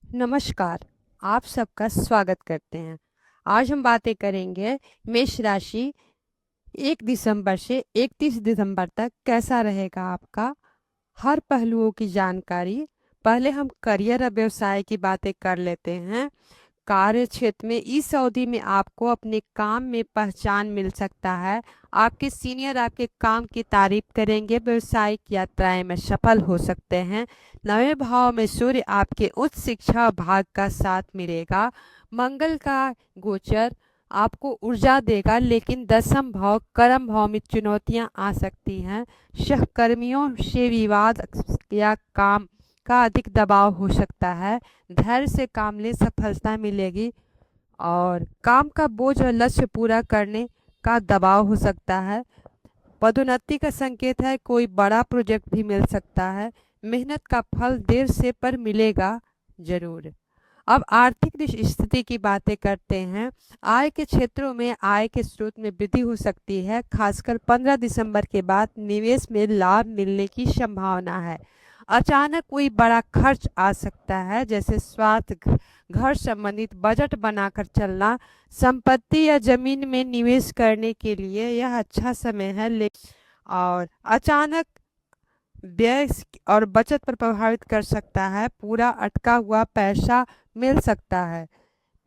नमस्कार। आप सबका स्वागत करते हैं। आज हम बातें करेंगे मेष राशि 1 दिसंबर से 31 दिसंबर तक कैसा रहेगा आपका, हर पहलुओं की जानकारी। पहले हम करियर और व्यवसाय की बातें कर लेते हैं। कार्य क्षेत्र में इस अवधि में आपको अपने काम में पहचान मिल सकता है। आपके सीनियर आपके काम की तारीफ करेंगे। व्यवसायिक यात्राएं में सफल हो सकते हैं। नवे भाव में सूर्य आपके उच्च शिक्षा भाग का साथ मिलेगा। मंगल का गोचर आपको ऊर्जा देगा, लेकिन दसम भाव कर्म भाव में चुनौतियां आ सकती हैं। सहकर्मियों से विवाद या काम का अधिक दबाव हो सकता है। धैर्य से काम ले, सफलता मिलेगी। और काम का बोझ और लक्ष्य पूरा करने का दबाव हो सकता है। पदोन्नति का संकेत है, कोई बड़ा प्रोजेक्ट भी मिल सकता है। मेहनत का फल देर से पर मिलेगा जरूर। अब आर्थिक स्थिति की बातें करते हैं। आय के क्षेत्रों में आय के स्रोत में वृद्धि हो सकती है। खासकर 15 दिसंबर के बाद निवेश में लाभ मिलने की संभावना है। अचानक कोई बड़ा खर्च आ सकता है, जैसे स्वास्थ्य, घर संबंधित बजट बनाकर चलना। संपत्ति या जमीन में निवेश करने के लिए यह अच्छा समय है, लेकिन और अचानक व्यय और बचत पर प्रभावित कर सकता है। पूरा अटका हुआ पैसा मिल सकता है।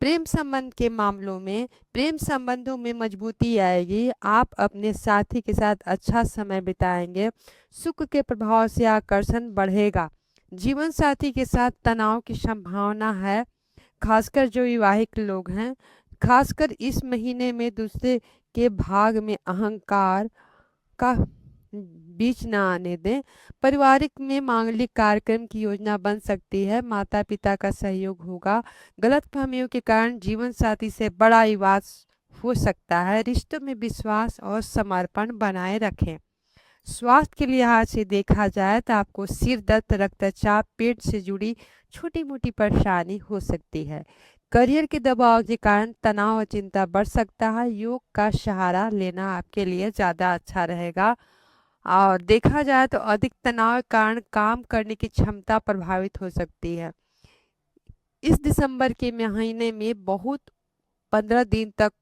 प्रेम संबंध के मामलों में प्रेम संबंधों में मजबूती आएगी। आप अपने साथी के साथ अच्छा समय बिताएंगे। सुख के प्रभाव से आकर्षण बढ़ेगा। जीवन साथी के साथ तनाव की संभावना है, खासकर जो विवाहित लोग हैं। खासकर इस महीने में दूसरे के भाग में अहंकार का बीच न आने दें। पारिवारिक में मांगलिक कार्यक्रम की योजना बन सकती है। माता पिता का सहयोग होगा। गलतफहमियों के कारण जीवन साथी से बड़ा विवाद हो सकता है। रिश्तों में विश्वास और समर्पण बनाए रखें। स्वास्थ्य के लिहाज से देखा जाए तो आपको सिर दर्द, रक्तचाप, पेट से जुड़ी छोटी मोटी परेशानी हो सकती है। करियर के दबाव के कारण तनाव और चिंता बढ़ सकता है। योग का सहारा लेना आपके लिए ज़्यादा अच्छा रहेगा। और देखा जाए तो अधिक तनाव के कारण काम करने की क्षमता प्रभावित हो सकती है। इस दिसंबर के महीने में बहुत 15 दिन तक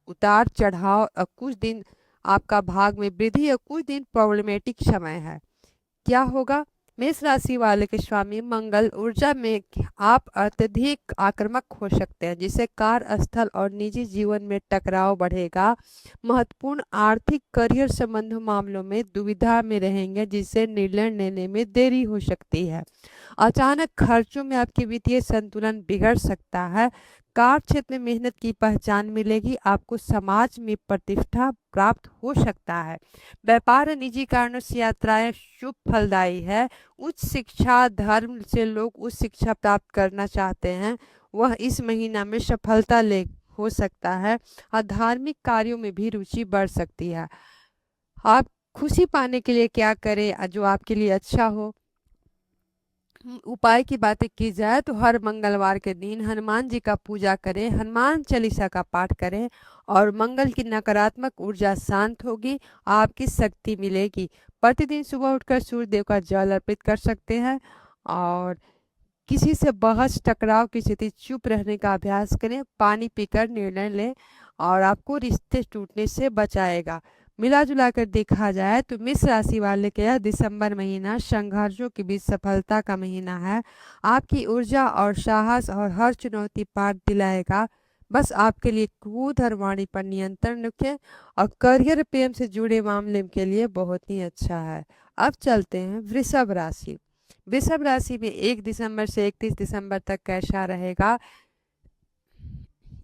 उतार चढ़ाव और कुछ दिन आपका भाग में वृद्धि और कुछ दिन प्रॉब्लमेटिक समय है। क्या होगा? मेष राशि वाले के स्वामी मंगल ऊर्जा में आप अत्यधिक आक्रामक हो सकते हैं, जिससे कार्यस्थल और निजी जीवन में टकराव बढ़ेगा। महत्वपूर्ण आर्थिक करियर संबंधी मामलों में दुविधा में रहेंगे, जिससे निर्णय लेने में देरी हो सकती है। अचानक खर्चों में आपकी वित्तीय संतुलन बिगड़ सकता है। कार्य क्षेत्र में मेहनत की पहचान मिलेगी। आपको समाज में प्रतिष्ठा प्राप्त हो सकता है। व्यापार और निजी कारणों से यात्राएं शुभ फलदायी है। उच्च शिक्षा, धर्म से लोग उच्च शिक्षा प्राप्त करना चाहते हैं, वह इस महीना में सफलता ले हो सकता है। और धार्मिक कार्यों में भी रुचि बढ़ सकती है। आप खुशी पाने के लिए क्या करें जो आपके लिए अच्छा हो? उपाय की बातें की जाए तो हर मंगलवार के दिन हनुमान जी का पूजा करें, हनुमान चालीसा का पाठ करें और मंगल की नकारात्मक ऊर्जा शांत होगी, आपकी शक्ति मिलेगी। प्रतिदिन सुबह उठकर सूर्य देव का जल अर्पित कर सकते हैं। और किसी से बहस टकराव की स्थिति चुप रहने का अभ्यास करें। पानी पीकर निर्णय लें और आपको रिश्ते टूटने से बचाएगा। मिला जुला कर देखा जाए तो मेष राशि वाले के यह दिसंबर महीना संघर्षों के बीच सफलता का महीना है। आपकी ऊर्जा और साहस और हर चुनौती पार दिलाएगा। बस आपके लिए क्रोध और वाणी पर नियंत्रण रखें। और करियर प्रेम से जुड़े मामले के लिए बहुत ही अच्छा है। अब चलते हैं वृषभ राशि। वृषभ राशि में 1 दिसंबर से 31 दिसंबर तक कैसा रहेगा?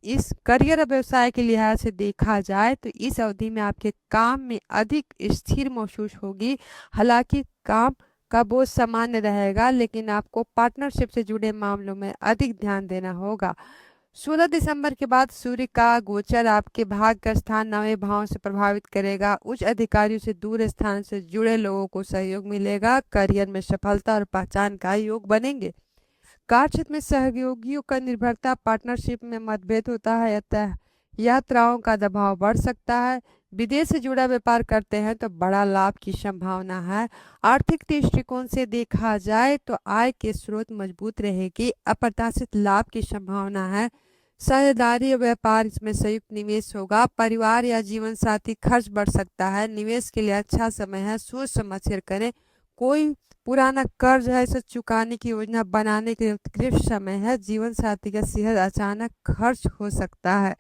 इस करियर और व्यवसाय के लिहाज से देखा जाए तो इस अवधि में आपके काम में अधिक स्थिर महसूस होगी। हालांकि काम का बोझ सामान्य रहेगा, लेकिन आपको पार्टनरशिप से जुड़े मामलों में अधिक ध्यान देना होगा। 16 दिसंबर के बाद सूर्य का गोचर आपके भाग का स्थान नवे भाव से प्रभावित करेगा। उच्च अधिकारियों से दूर स्थान से जुड़े लोगों को सहयोग मिलेगा। करियर में सफलता और पहचान का योग बनेंगे। कार्य क्षेत्र में सहयोगियों का निर्भरता, पार्टनरशिप में मतभेद होता है, अतः यात्राओं का दबाव बढ़ सकता है। विदेश से जुड़ा व्यापार करते हैं तो बड़ा लाभ की संभावना है। आर्थिक दृष्टिकोण से देखा जाए तो आय के स्रोत मजबूत रहेगी, अप्रत्याशित लाभ की संभावना है। साझेदारी और व्यापार इसमें संयुक्त निवेश होगा। परिवार या जीवन साथी खर्च बढ़ सकता है। निवेश के लिए अच्छा समय है, सोच समझ कर करें। कोई पुराना कर्ज है, इसे चुकाने की योजना बनाने के लिए उत्कृष्ट समय है। जीवन साथी का सेहत अचानक खर्च हो सकता है,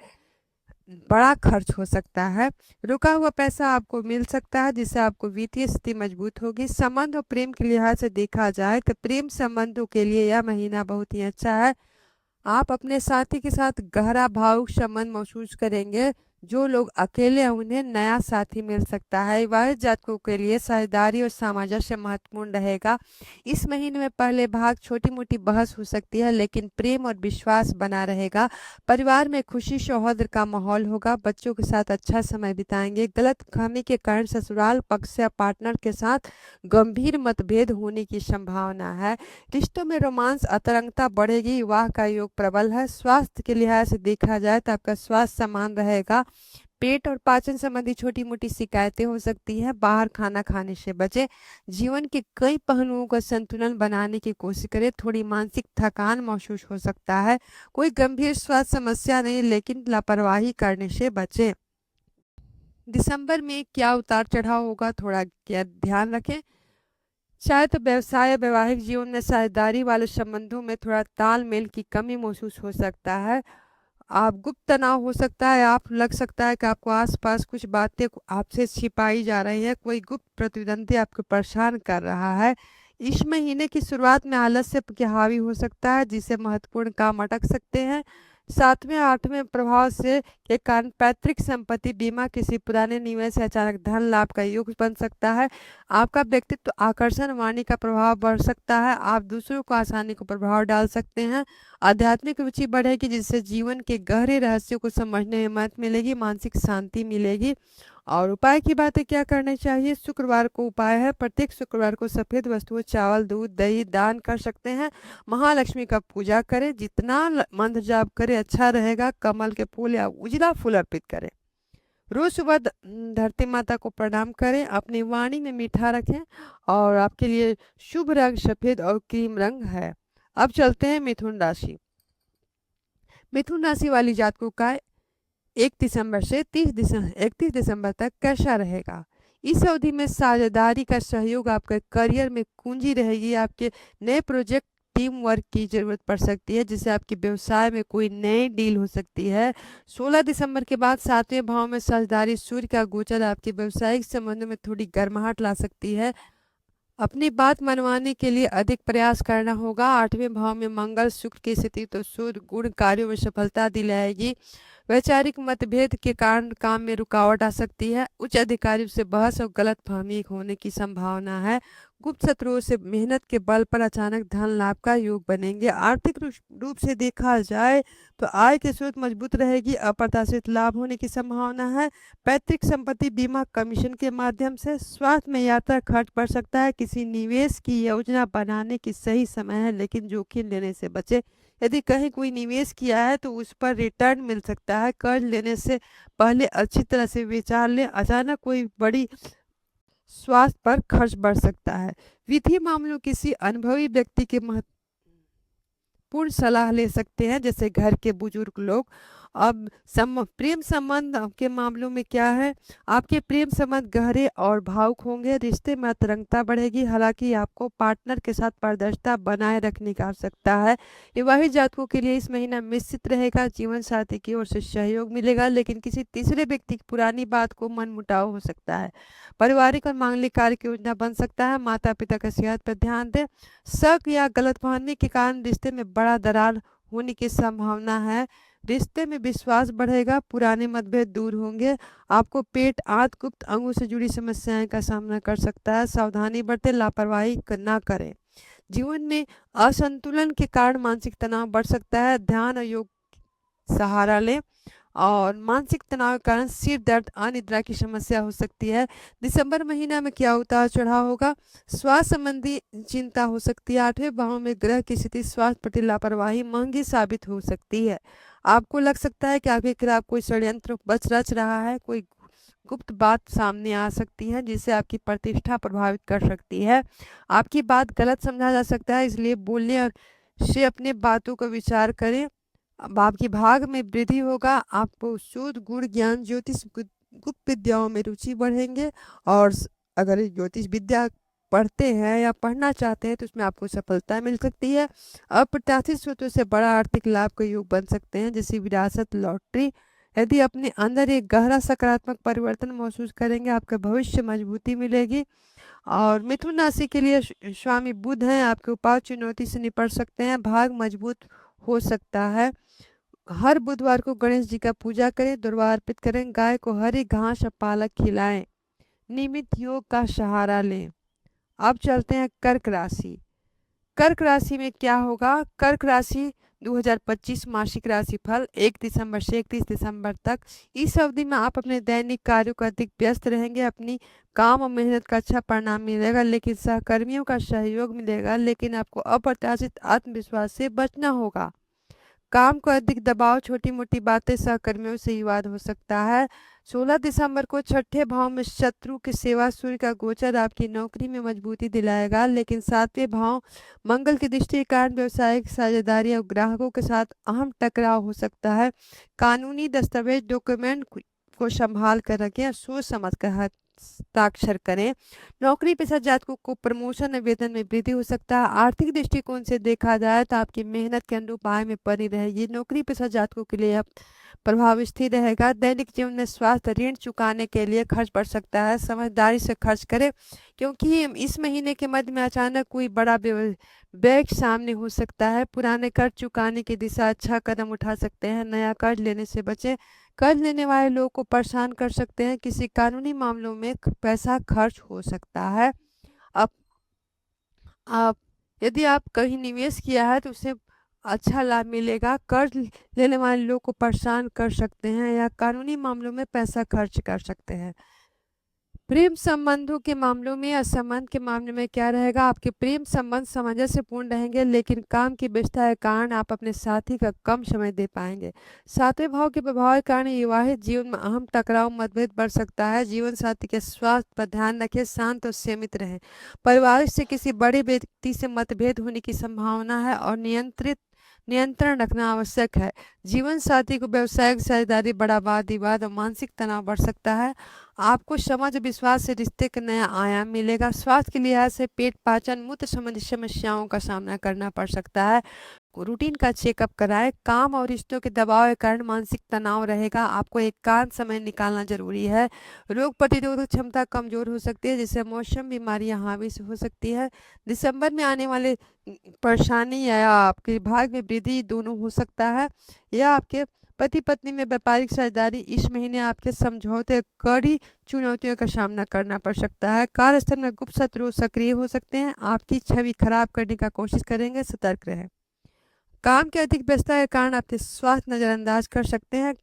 बड़ा खर्च हो सकता है। रुका हुआ पैसा आपको मिल सकता है, जिससे आपको वित्तीय स्थिति मजबूत होगी। संबंध और प्रेम के लिहाज से देखा जाए तो प्रेम संबंधों के लिए यह महीना बहुत ही अच्छा है। आप अपने साथी के साथ गहरा भावुक संबंध महसूस करेंगे। जो लोग अकेले हैं उन्हें नया साथी मिल सकता है। विवाहित जातकों के लिए साझेदारी और सामंजस्य महत्वपूर्ण रहेगा। इस महीने में पहले भाग छोटी मोटी बहस हो सकती है, लेकिन प्रेम और विश्वास बना रहेगा। परिवार में खुशी सौहार्द का माहौल होगा। बच्चों के साथ अच्छा समय बिताएंगे। गलत फहमी के कारण ससुराल पक्ष या पार्टनर के साथ गंभीर मतभेद होने की संभावना है। रिश्तों में रोमांस अतरंगता बढ़ेगी। विवाह का योग प्रबल है। स्वास्थ्य के लिहाज से देखा जाए तो आपका स्वास्थ्य समान रहेगा। पेट और पाचन संबंधी छोटी मोटी शिकायतें हो सकती हैं। बाहर खाना खाने से बचें। जीवन के कई पहलुओं का संतुलन बनाने की कोशिश करें। थोड़ी मानसिक थकान महसूस हो सकता है। कोई गंभीर स्वास्थ्य समस्या नहीं, लेकिन लापरवाही करने से बचें। दिसंबर में क्या उतार चढ़ाव होगा, थोड़ा क्या ध्यान रखें। शायद व्यवसाय या वैवाहिक जीवन में साझेदारी वाले संबंधों में थोड़ा तालमेल की कमी महसूस हो सकता है। आप गुप्त तनाव हो सकता है। आप लग सकता है कि आपको आसपास कुछ बातें आपसे छिपाई जा रही है। कोई गुप्त प्रतिद्वंदी आपको परेशान कर रहा है। इस महीने की शुरुआत में आलस्य के हावी हो सकता है, जिससे महत्वपूर्ण काम अटक सकते हैं। सातवें आठवें प्रभाव से के कारण पैतृक संपत्ति बीमा, किसी पुराने निवेश से अचानक धन लाभ का योग बन सकता है। आपका व्यक्तित्व आकर्षण वाणी का प्रभाव बढ़ सकता है। आप दूसरों को आसानी को प्रभाव डाल सकते हैं। आध्यात्मिक रुचि बढ़ेगी, जिससे जीवन के गहरे रहस्यों को समझने में मदद मिलेगी, मानसिक शांति मिलेगी। और उपाय की बातें क्या करनी चाहिए। शुक्रवार को उपाय है, प्रत्येक शुक्रवार को सफेद वस्तुओं चावल दूध दही दान कर सकते हैं। महालक्ष्मी का पूजा करें। जितना मंत्र जाप करें अच्छा रहेगा। कमल के फूल या उजला फूल अर्पित करें। रोज सुबह धरती माता को प्रणाम करें। अपनी वाणी में मीठा रखें। और आपके लिए शुभ रंग सफेद और क्रीम रंग है। अब चलते हैं मिथुन राशि। मिथुन राशि वाली जातकों का 1 दिसंबर से 31 दिसंबर तक कैसा रहेगा। इस अवधि में साझेदारी का सहयोग आपके करियर में कुंजी रहेगी। आपके नए प्रोजेक्ट टीम वर्क की जरूरत पड़ सकती है, जिससे आपके व्यवसाय में कोई नई डील हो सकती है। 16 दिसंबर के बाद 7वें भाव में साझेदारी सूर्य का गोचर आपके व्यवसायिक संबंधों में थोड़ी गर्माहट ला सकती है। अपनी बात मनवाने के लिए अधिक प्रयास करना होगा। 8वें भाव में मंगल शुक्र की स्थिति तो शुभ गुण कार्यों में सफलता दिलाएगी। वैचारिक मतभेद के कारण काम में रुकावट आ सकती है। उच्च अधिकारियों से बहस और गलत फहमी होने की संभावना है। गुप्त शत्रुओं से मेहनत के बल पर अचानक धन लाभ का योग बनेंगे। आर्थिक रूप से देखा जाए तो आय के स्रोत मजबूत रहेगी। अप्रत्याशित लाभ होने की संभावना है। पैतृक संपत्ति बीमा कमीशन के माध्यम से। स्वास्थ्य में यात्रा खर्च बढ़ सकता है। किसी निवेश की योजना बनाने की सही समय है, लेकिन जोखिम लेने से बचे। यदि कहीं कोई निवेश किया है तो उस पर रिटर्न मिल सकता है। कर्ज लेने से पहले अच्छी तरह से विचार लें। अचानक कोई बड़ी स्वास्थ्य पर खर्च बढ़ सकता है। वित्तीय मामलों किसी अनुभवी व्यक्ति के पूर्ण सलाह ले सकते हैं, जैसे घर के बुजुर्ग लोग। अब प्रेम संबंध के मामलों में क्या है। आपके प्रेम संबंध गहरे और भावुक होंगे। रिश्ते में अतरंगता बढ़ेगी। हालांकि आपको पार्टनर के साथ पारदर्शिता बनाए रखने की आवश्यकता है। विवाहित जातकों के लिए इस महीना मिश्रित रहेगा। जीवन साथी की ओर से सहयोग मिलेगा, लेकिन किसी तीसरे व्यक्ति की पुरानी बात को मनमुटाव हो सकता है। पारिवारिक और मांगलिक कार्य की योजना बन सकता है। माता पिता का सेहत पर ध्यान दें। शक या गलतफहमी के कारण रिश्ते में बड़ा दरार होने की संभावना है। रिश्ते में विश्वास बढ़ेगा। पुराने मतभेद दूर होंगे। आपको पेट आंत गुप्त अंगों से जुड़ी समस्याएं का सामना कर सकता है। सावधानी बरतें, लापरवाही ना करें। जीवन में असंतुलन के कारण मानसिक तनाव बढ़ सकता है। ध्यान और योग सहारा लें। और मानसिक तनाव के कारण सिर दर्द अनिद्रा की समस्या हो सकती है। दिसंबर महीना में क्या उतार चढ़ाव होगा। स्वास्थ्य संबंधी चिंता हो सकती है। 8वें भाव में ग्रह की स्थिति स्वास्थ्य प्रति लापरवाही महंगी साबित हो सकती है। आपको लग सकता है कि आपके खिलाफ कोई षड्यंत्र बच रच रहा है। कोई गुप्त बात सामने आ सकती है जिससे आपकी प्रतिष्ठा प्रभावित कर सकती है। आपकी बात गलत समझा जा सकता है, इसलिए बोलने और से अपने बातों का विचार करें। अब आपकी भाग में वृद्धि होगा, आपको शोध गुण ज्ञान ज्योतिष गुप्त विद्याओं में रुचि बढ़ेंगे। और अगर ज्योतिष विद्या पढ़ते हैं या पढ़ना चाहते हैं तो उसमें आपको सफलता मिल सकती है। अप्रत्याशित स्रोतों से बड़ा आर्थिक लाभ के योग बन सकते हैं, जैसे विरासत, लॉटरी। यदि अपने अंदर एक गहरा सकारात्मक परिवर्तन महसूस करेंगे, आपका भविष्य मजबूती मिलेगी। और मिथुन राशि के लिए स्वामी बुध हैं, आपके उपाय चुनौती से निपट सकते हैं, भाग मजबूत हो सकता है। हर बुधवार को गणेश जी का पूजा करें, दुर्वा अर्पित करें, गाय को हरी घास और पालक खिलाएं, नियमित योग का सहारा लें। अब चलते हैं कर्क राशि। कर्क राशि में क्या होगा? कर्क राशि 2025 मासिक राशिफल 1 दिसंबर से 31 दिसंबर तक। इस अवधि में आप अपने दैनिक कार्यों को अधिक व्यस्त रहेंगे, अपनी काम और मेहनत का अच्छा परिणाम मिलेगा, लेकिन सहकर्मियों का सहयोग मिलेगा, लेकिन आपको अप्रत्याशित आत्मविश्वास से बचना होगा। काम को अधिक दबाव, छोटी मोटी बातें, सहकर्मियों से विवाद हो सकता है। 16 दिसंबर को छठे भाव में शत्रु की सेवा सूर्य का गोचर आपकी नौकरी में मजबूती दिलाएगा, लेकिन सातवें भाव मंगल की दृष्टि के कारण व्यवसायिक साझेदारी और ग्राहकों के साथ अहम टकराव हो सकता है। कानूनी दस्तावेज डॉक्यूमेंट को संभाल कर रखें, सोच समझ कर हस्ताक्षर करें। नौकरी पेशा जातकों को प्रमोशन और वेतन में वृद्धि हो सकता है। आर्थिक दृष्टिकोण से देखा जाए तो आपकी मेहनत के अनुरूप आय में बनी रहेगी। नौकरी पेशा जातकों के लिए प्रभाव स्थिर रहेगा। दैनिक जीवन में स्वास्थ्य, ऋण चुकाने के लिए खर्च बढ़ सकता है, समझदारी से खर्च करें, क्योंकि इस महीने के मध्य में अचानक कोई बड़ा व्यय सामने हो सकता है। पुराने कर्ज चुकाने की दिशा अच्छा कदम उठा सकते हैं। नया कर्ज लेने से बचें, कर्ज लेने वाले लोगों को परेशान कर सकते हैं। किसी कानूनी मामलों में पैसा खर्च हो सकता है। अब आप यदि आप कहीं निवेश किया है तो उसे अच्छा लाभ मिलेगा। कर्ज लेने वाले लोग को परेशान कर सकते हैं या कानूनी मामलों में पैसा खर्च कर सकते हैं। प्रेम संबंधों के मामलों में या संबंध के मामले में क्या रहेगा? आपके प्रेम संबंध सामंजस्यपूर्ण रहेंगे, लेकिन काम की व्यस्तता के कारण आप अपने साथी का कम समय दे पाएंगे। सातवें भाव के प्रभाव के कारण विवाहित जीवन में अहम टकराव, मतभेद बढ़ सकता है। जीवन साथी के स्वास्थ्य पर ध्यान रखें, शांत और सीमित रहें। परिवार से किसी बड़े व्यक्ति से मतभेद होने की संभावना है और नियंत्रण रखना आवश्यक है। जीवन साथी को व्यवसायिक साझेदारी, बड़ा वाद विवाद और मानसिक तनाव बढ़ सकता है। आपको समझ विश्वास से रिश्ते का नया आयाम मिलेगा। स्वास्थ्य के लिहाज से पेट, पाचन, मूत्र संबंधी समस्याओं का सामना करना पड़ सकता है। रूटीन का चेकअप कराएं। काम और रिश्तों के दबाव के कारण मानसिक तनाव रहेगा, आपको एकांत समय निकालना जरूरी है। रोग प्रतिरोधक क्षमता कमजोर हो सकती है, जिससे मौसम बीमारियां हावी हो सकती है। दिसंबर में आने वाले परेशानी या आपके भाग में वृद्धि दोनों हो सकता है, या आपके पति पत्नी में व्यापारिक साझेदारी। इस महीने आपके समझौते कड़ी चुनौतियों का सामना करना पड़ सकता है। कार्यस्थल में गुप्त शत्रु सक्रिय हो सकते हैं, आपकी छवि खराब करने का कोशिश करेंगे, सतर्क रहें। काम की अधिक व्यस्तता के कारण आपके स्वास्थ्य नजरअंदाज कर सकते हैं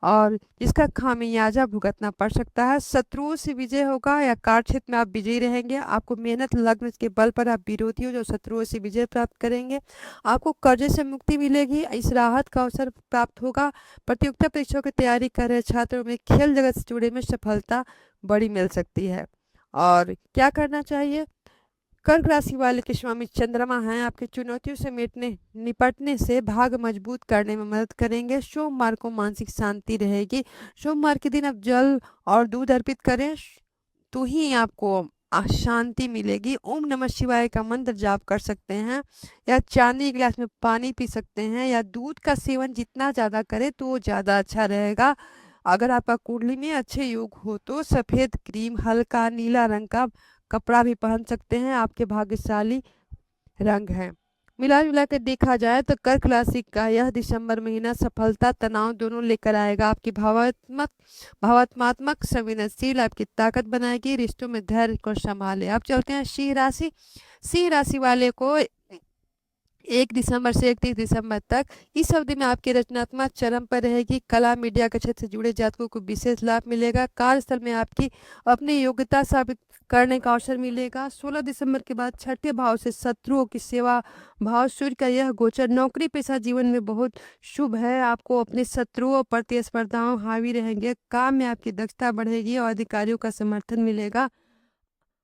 और जिसका खामियाजा भुगतना पड़ सकता है। शत्रुओं से विजय होगा या कार्य क्षेत्र में आप विजयी रहेंगे। आपको मेहनत लगन के बल पर आप विरोधियों जो शत्रुओं से विजय प्राप्त करेंगे। आपको कर्जे से मुक्ति मिलेगी, इस राहत का अवसर प्राप्त होगा। प्रतियोगिता परीक्षाओं की तैयारी कर रहे छात्रों में खेल जगत से जुड़े में सफलता बड़ी मिल सकती है। और क्या करना चाहिए? कर्क राशि वाले के स्वामी चंद्रमा हैं, आपकी चुनौतियों से निपटने से भाग मजबूत करने में मदद करेंगे। सोमवार को मानसिक शांति रहेगी। सोमवार के दिन आप जल और दूध अर्पित करें तो ही आपको शांति मिलेगी। ओम नमः शिवाय का मंत्र जाप कर सकते हैं, या चांदी के गिलास में पानी पी सकते हैं, या दूध का सेवन जितना ज़्यादा करें तो ज़्यादा अच्छा रहेगा। अगर आपका कुंडली में अच्छे योग हो तो सफ़ेद क्रीम, हल्का नीला रंग का कपड़ा भी पहन सकते हैं, आपके भाग्यशाली रंग है। मिला जुला कर देखा जाए तो कर्क राशि का यह दिसंबर महीना सफलता, तनाव दोनों लेकर आएगा। आपकी भावनात्मक संवेदनशील आपकी ताकत बनाएगी। रिश्तों में धैर्य को संभाले। अब चलते हैं सिंह राशि। सिंह राशि वाले को 1 दिसंबर से 31 दिसंबर तक। इस अवधि में आपकी रचनात्मक चरम पर रहेगी। कला मीडिया के क्षेत्र से जुड़े जातकों को विशेष लाभ मिलेगा। कार्यस्थल में आपकी अपनी योग्यता साबित करने का अवसर मिलेगा। 16 दिसंबर के बाद छठे भाव से शत्रुओं की सेवा भाव सूर्य का यह गोचर नौकरी पेशा जीवन में बहुत शुभ है। आपको अपने शत्रुओं प्रतिस्पर्धाओं हावी रहेंगे। काम में आपकी दक्षता बढ़ेगी और अधिकारियों का समर्थन मिलेगा।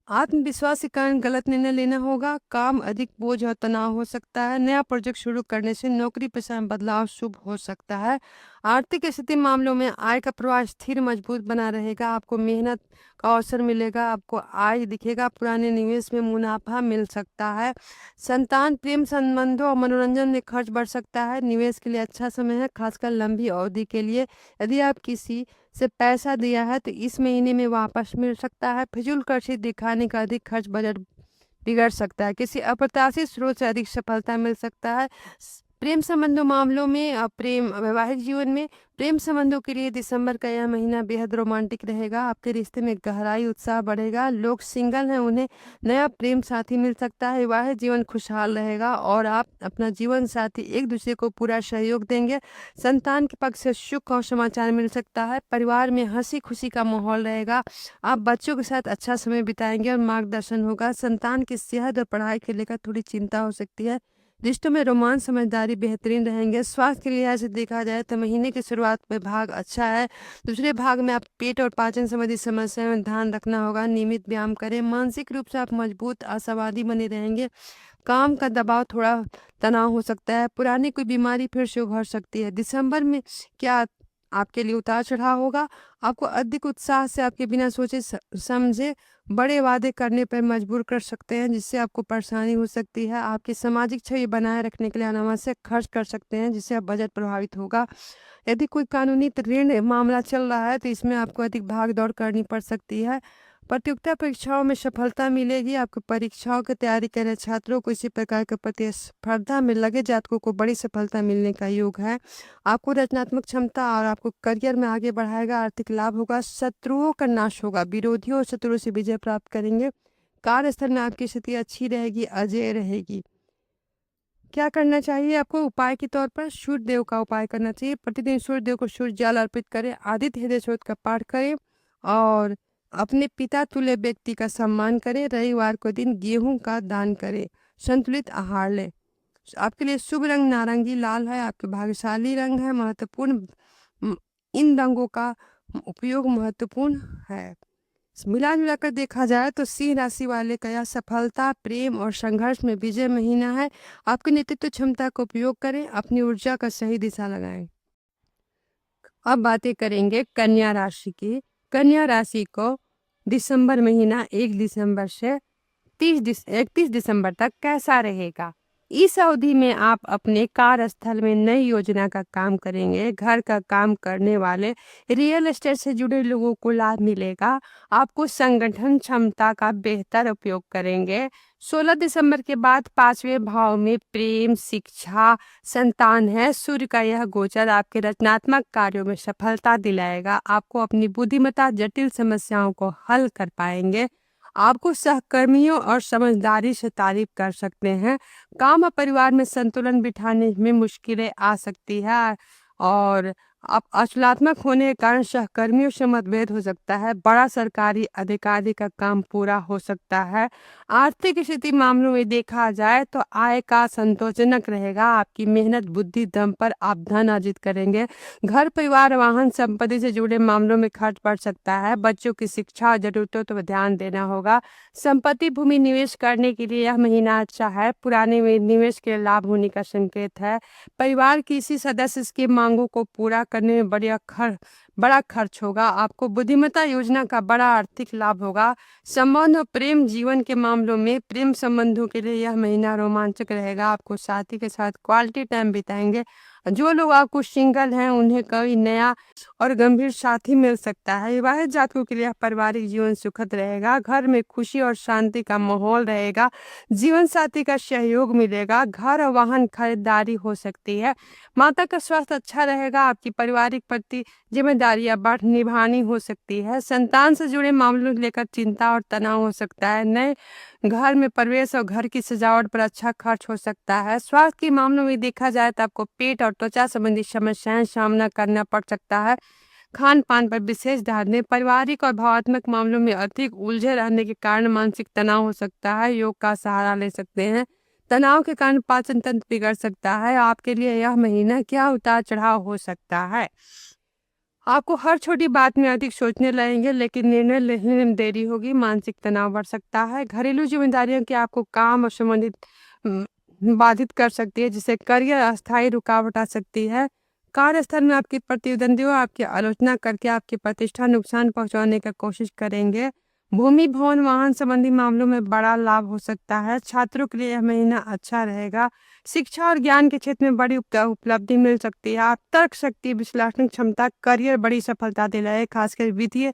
आत्मविश्वास के कारण गलत निर्णय लेना होगा। काम अधिक बोझ और तनाव हो सकता है। नया प्रोजेक्ट शुरू करने से नौकरी पेशा में बदलाव शुभ हो सकता है। आर्थिक स्थिति मामलों में आय का प्रवाह स्थिर मजबूत बना रहेगा। आपको मेहनत का अवसर मिलेगा। आपको आय दिखेगा। पुराने निवेश में मुनाफा मिल सकता है। संतान प्रेम संबंधों और मनोरंजन में खर्च बढ़ सकता है। निवेश के लिए अच्छा समय है, खासकर लंबी अवधि के लिए। यदि आप किसी से पैसा दिया है तो इस महीने में वापस मिल सकता है। फिजूल खर्ची दिखाने का अधिक खर्च बजट बिगड़ सकता है। किसी अप्रत्याशित स्रोत से अधिक सफलता मिल सकता है। प्रेम संबंधों मामलों में प्रेम वैवाहिक जीवन में प्रेम संबंधों के लिए दिसंबर का यह महीना बेहद रोमांटिक रहेगा। आपके रिश्ते में गहराई उत्साह बढ़ेगा। लोग सिंगल हैं, उन्हें नया प्रेम साथी मिल सकता है। वैवाहिक जीवन खुशहाल रहेगा और आप अपना जीवन साथी एक दूसरे को पूरा सहयोग देंगे। संतान के पक्ष से सुख और समाचार मिल सकता है। परिवार में हंसी खुशी का माहौल रहेगा। आप बच्चों के साथ अच्छा समय बिताएंगे और मार्गदर्शन होगा। संतान की सेहत और पढ़ाई को लेकर थोड़ी चिंता हो सकती है। रिश्तों में रोमांच समझदारी बेहतरीन रहेंगे। स्वास्थ्य के लिहाज से देखा जाए तो महीने की शुरुआत में भाग अच्छा है। दूसरे भाग में आप पेट और पाचन संबंधी समस्याओं में ध्यान रखना होगा। नियमित व्यायाम करें। मानसिक रूप से आप मजबूत आशावादी बने रहेंगे। काम का दबाव थोड़ा तनाव हो सकता है। पुरानी कोई बीमारी फिर से उभर सकती है। दिसंबर में क्या आपके लिए उतार चढ़ाव होगा। आपको अधिक उत्साह से आपके बिना सोचे समझे बड़े वादे करने पर मजबूर कर सकते हैं, जिससे आपको परेशानी हो सकती है। आपकी सामाजिक छवि बनाए रखने के लिए अनावश्यक खर्च कर सकते हैं, जिससे आप बजट प्रभावित होगा। यदि कोई कानूनी ऋण मामला चल रहा है तो इसमें आपको अधिक भाग दौड़ करनी पड़ सकती है। प्रतियोगिता परीक्षाओं में सफलता मिलेगी। आपको परीक्षाओं की तैयारी कर रहे छात्रों को इसी प्रकार के प्रतिस्पर्धा में लगे जातकों को बड़ी सफलता मिलने का योग है। आपको रचनात्मक क्षमता और आपको करियर में आगे बढ़ाएगा। आर्थिक लाभ होगा। शत्रुओं का नाश होगा। विरोधियों और शत्रुओं से विजय प्राप्त करेंगे। कार्यस्थल में आपकी स्थिति अच्छी रहेगी, अजय रहेगी। क्या करना चाहिए आपको उपाय के तौर पर? सूर्य देव का उपाय करना चाहिए। प्रतिदिन सूर्य देव को सूर्य जल अर्पित करें। आदित्य हृदय स्त्रोत का पाठ करें और अपने पिता तुल्य व्यक्ति का सम्मान करें। रविवार को दिन गेहूं का दान करें। संतुलित आहार लें। आपके लिए शुभ रंग नारंगी लाल है। आपके भाग्यशाली रंग है। महत्वपूर्ण इन रंगों का उपयोग महत्वपूर्ण है। मिला जुला कर देखा जाए तो सिंह राशि वाले का यह सफलता, प्रेम और संघर्ष में विजय महीना है। आपकी नेतृत्व क्षमता का उपयोग करें। अपनी ऊर्जा का सही दिशा लगाएं। अब बातें करेंगे कन्या राशि की। कन्या राशि को दिसंबर महीना 1 दिसंबर से 31 दिसंबर तक कैसा रहेगा। इस अवधि में आप अपने कार्यस्थल में नई योजना का काम करेंगे। घर का काम करने वाले रियल एस्टेट से जुड़े लोगों को लाभ मिलेगा। आपको संगठन क्षमता का बेहतर उपयोग करेंगे। 16 दिसंबर के बाद 5वें भाव में प्रेम, शिक्षा, संतान है। सूर्य का यह गोचर आपके रचनात्मक कार्यों में सफलता दिलाएगा। आपको अपनी बुद्धिमत्ता जटिल समस्याओं को हल कर पाएंगे। आपको सहकर्मियों और समझदारी से तारीफ कर सकते हैं। काम और परिवार में संतुलन बिठाने में मुश्किलें आ सकती है और आप आचलात्मक होने के कारण सहकर्मियों से मतभेद हो सकता है। बड़ा सरकारी अधिकारी का काम पूरा हो सकता है। आर्थिक स्थिति मामलों में देखा जाए तो आय का संतोषजनक रहेगा। आपकी मेहनत बुद्धि दम पर आप धन अर्जित करेंगे। घर परिवार वाहन संपत्ति से जुड़े मामलों में खर्च पड़ सकता है। बच्चों की शिक्षा और जरूरतों पर ध्यान देना होगा। संपत्ति भूमि निवेश करने के लिए यह महीना अच्छा है। पुराने में निवेश के लाभ होने का संकेत है। परिवार किसी सदस्य की मांगों को पूरा करने में बड़ा खर्च होगा। आपको बुद्धिमत्ता योजना का बड़ा आर्थिक लाभ होगा। संबंध और प्रेम जीवन के मामलों में प्रेम संबंधों के लिए यह महीना रोमांचक रहेगा। आपको साथी के साथ क्वालिटी टाइम बिताएंगे। जो लोग आपको सिंगल हैं उन्हें कोई नया और गंभीर साथी मिल सकता है। विवाहित जातकों के लिए पारिवारिक जीवन सुखद रहेगा। घर में खुशी और शांति का माहौल रहेगा। जीवन साथी का सहयोग मिलेगा। घर और वाहन खरीदारी हो सकती है। माता का स्वास्थ्य अच्छा रहेगा। आपकी पारिवारिक प्रति जिम्मेदारियां निभानी हो सकती है। संतान से जुड़े मामलों को लेकर चिंता और तनाव हो सकता है। नए घर में प्रवेश और घर की सजावट पर अच्छा खर्च हो सकता है। स्वास्थ्य के मामलों में देखा जाए तो आपको पेट और त्वचा संबंधी समस्याएं सामना करना पड़ सकता है। खान पान पर विशेष ध्यान दें। पारिवारिक और भावनात्मक मामलों में अधिक उलझे रहने के कारण मानसिक तनाव हो सकता है। योग का सहारा ले सकते हैं। तनाव के कारण पाचन तंत्र बिगड़ सकता है। आपके लिए यह महीना क्या उतार चढ़ाव हो सकता है। आपको हर छोटी बात में अधिक सोचने लगेंगे, लेकिन निर्णय लेने में देरी होगी। मानसिक तनाव बढ़ सकता है। घरेलू जिम्मेदारियों की आपको काम और संबंधित बाधित कर सकती है, जिससे करियर अस्थायी रुकावट आ सकती है। कार्यस्थल में आपके प्रतिद्वंदियों आपकी आलोचना करके आपकी प्रतिष्ठा नुकसान पहुंचाने की कोशिश करेंगे। भूमि भवन वाहन संबंधी मामलों में बड़ा लाभ हो सकता है। छात्रों के लिए यह महीना अच्छा रहेगा। शिक्षा और ज्ञान के क्षेत्र में बड़ी उपलब्धि मिल सकती है। आप तर्क शक्ति, विश्लेषण क्षमता, करियर बड़ी सफलता दिलाए, खासकर वित्तीय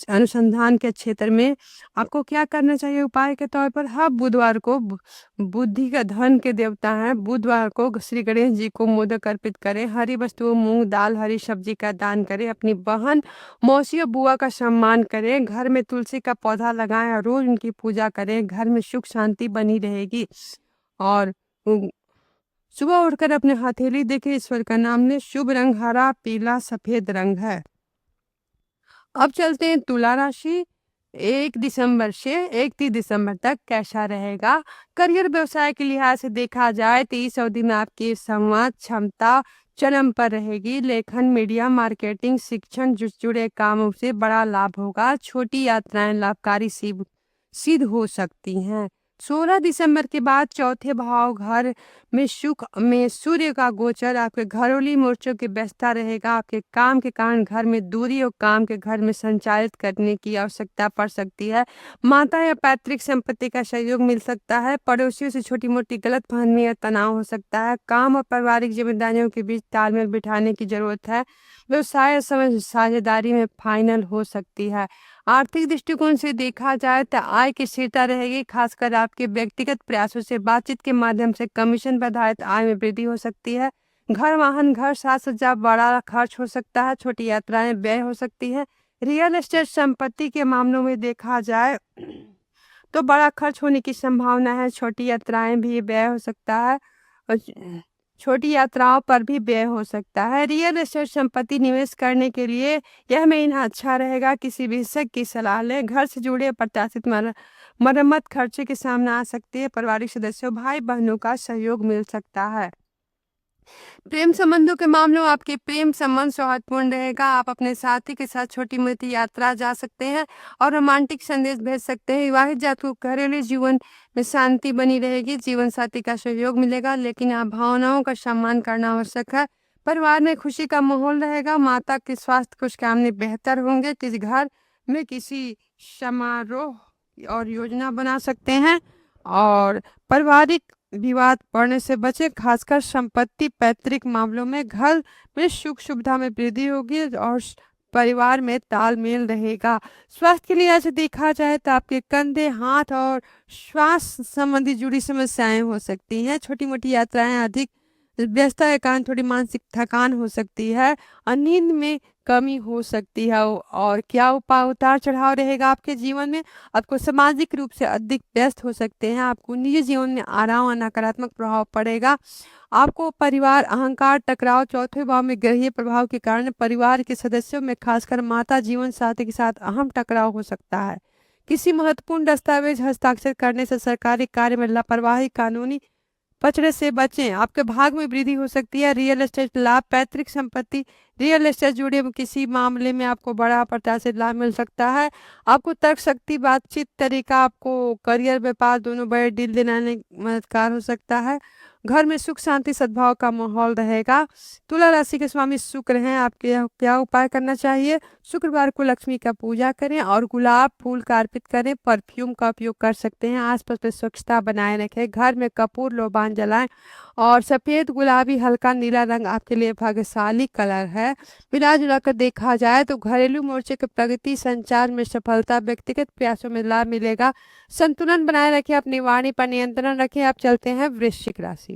अनुसंधान के क्षेत्र में। आपको क्या करना चाहिए उपाय के तौर पर? हाँ, बुधवार को बुद्धि का धन के देवता हैं, बुधवार को श्री गणेश जी को मोदक अर्पित करें। हरी वस्तुओं, मूंग दाल, हरी सब्जी का दान करें। अपनी बहन, मौसी और बुआ का सम्मान करें। घर में तुलसी का पौधा लगाएं और रोज उनकी पूजा करें। घर में सुख शांति बनी रहेगी। और सुबह उठकर अपने हथेली देखें, ईश्वर का नाम लें। शुभ रंग हरा, पीला, सफेद रंग है। अब चलते हैं तुला राशि। 1 दिसंबर से 31 दिसंबर तक कैसा रहेगा। करियर व्यवसाय के लिहाज से देखा जाए तो इस अवधि में आपकी संवाद क्षमता चरम पर रहेगी। लेखन, मीडिया, मार्केटिंग, शिक्षण जुड़े कामों से बड़ा लाभ होगा। छोटी यात्राएं लाभकारी सिद्ध हो सकती हैं। 16 दिसंबर के बाद चौथे भाव घर में सुख में सूर्य का गोचर आपके घरेलू मोर्चों की व्यस्तता रहेगा। आपके काम के कारण घर में दूरी और काम के घर में संचालित करने की आवश्यकता पड़ सकती है। माता या पैतृक संपत्ति का सहयोग मिल सकता है। पड़ोसियों से छोटी मोटी गलतफहमी या तनाव हो सकता है। काम और पारिवारिक जिम्मेदारियों के बीच तालमेल बिठाने की जरूरत है। व्यवसाय समय साझेदारी में फाइनल हो सकती है। आर्थिक दृष्टिकोण से देखा जाए तो आय की स्थिरता रहेगी। खासकर आपके व्यक्तिगत प्रयासों से बातचीत के माध्यम से कमीशन पर आधारित आय में वृद्धि हो सकती है। घर, वाहन, घर साज सज्जा बड़ा खर्च हो सकता है। छोटी यात्राएं व्यय हो सकती है। रियल एस्टेट संपत्ति के मामलों में देखा जाए तो बड़ा खर्च होने की संभावना है। छोटी यात्राएं भी व्यय हो सकता है और छोटी यात्राओं पर भी व्यय हो सकता है। रियल एस्टेट संपत्ति निवेश करने के लिए यह महीना अच्छा रहेगा। किसी विशेषज्ञ की सलाह लें। घर से जुड़े प्रत्याशित मरम्मत खर्चे के सामने आ सकते हैं। पारिवारिक सदस्यों, भाई बहनों का सहयोग मिल सकता है। प्रेम संबंधों के मामलों में आपके प्रेम संबंध सौहार्दपूर्ण रहेगा। आप अपने साथी के साथ छोटी मोटी यात्रा जा सकते हैं और रोमांटिक संदेश भेज सकते हैं। विवाहित जातकों को घरेलू जीवन में शांति बनी रहेगी। जीवन साथी का सहयोग मिलेगा, लेकिन आप भावनाओं का सम्मान करना आवश्यक है। परिवार में खुशी का माहौल रहेगा। माता के स्वास्थ्य कुछ कामने बेहतर होंगे। किसी घर में किसी समारोह और योजना बना सकते हैं। और पारिवारिक विवाद पड़ने से बचे, खासकर संपत्ति पैतृक मामलों में। घर में सुख सुविधा में वृद्धि होगी और परिवार में तालमेल रहेगा। स्वास्थ्य के लिए ऐसे देखा जाए तो आपके कंधे, हाथ और श्वास संबंधी जुड़ी समस्याएं हो सकती हैं। छोटी मोटी यात्राएं, अधिक व्यस्तता के कारण थोड़ी मानसिक थकान हो सकती है और नींद में कमी हो सकती है। और क्या उतार चढ़ाव रहेगा आपके जीवन में। आपको सामाजिक रूप से अधिक व्यस्त हो सकते हैं। आपको निजी जीवन में आराम और नकारात्मक प्रभाव पड़ेगा। आपको परिवार, अहंकार, टकराव, चौथे भाव में ग्रहीय प्रभाव के कारण परिवार के सदस्यों में खासकर माता, जीवन साथी के साथ अहम टकराव हो सकता है। किसी महत्वपूर्ण दस्तावेज हस्ताक्षर करने से, सरकारी कार्य में लापरवाही, कानूनी पचड़े से बचें। आपके भाग में वृद्धि हो सकती है। रियल एस्टेट लाभ, पैतृक संपत्ति, रियल एस्टेट जुड़े किसी मामले में आपको बड़ा प्रत्याशित लाभ मिल सकता है। आपको तर्क शक्ति, बातचीत तरीका आपको करियर, व्यापार दोनों बड़े डील दिलाने में मददगार हो सकता है। घर में सुख शांति सद्भाव का माहौल रहेगा। तुला राशि के स्वामी शुक्र हैं। आपके क्या उपाय करना चाहिए। शुक्रवार को लक्ष्मी का पूजा करें और गुलाब फूल का अर्पित करें। परफ्यूम का उपयोग कर सकते हैं। आसपास में स्वच्छता बनाए रखें। घर में कपूर, लोबान जलाएं। और सफेद, गुलाबी, हल्का नीला रंग आपके लिए भाग्यशाली कलर है। मिला जुला कर देखा जाए तो घरेलू मोर्चे की प्रगति, संचार में सफलता, व्यक्तिगत प्रयासों में लाभ मिलेगा। संतुलन बनाए रखें। अपनी वाणी पर नियंत्रण रखें। आप चलते हैं वृश्चिक राशि।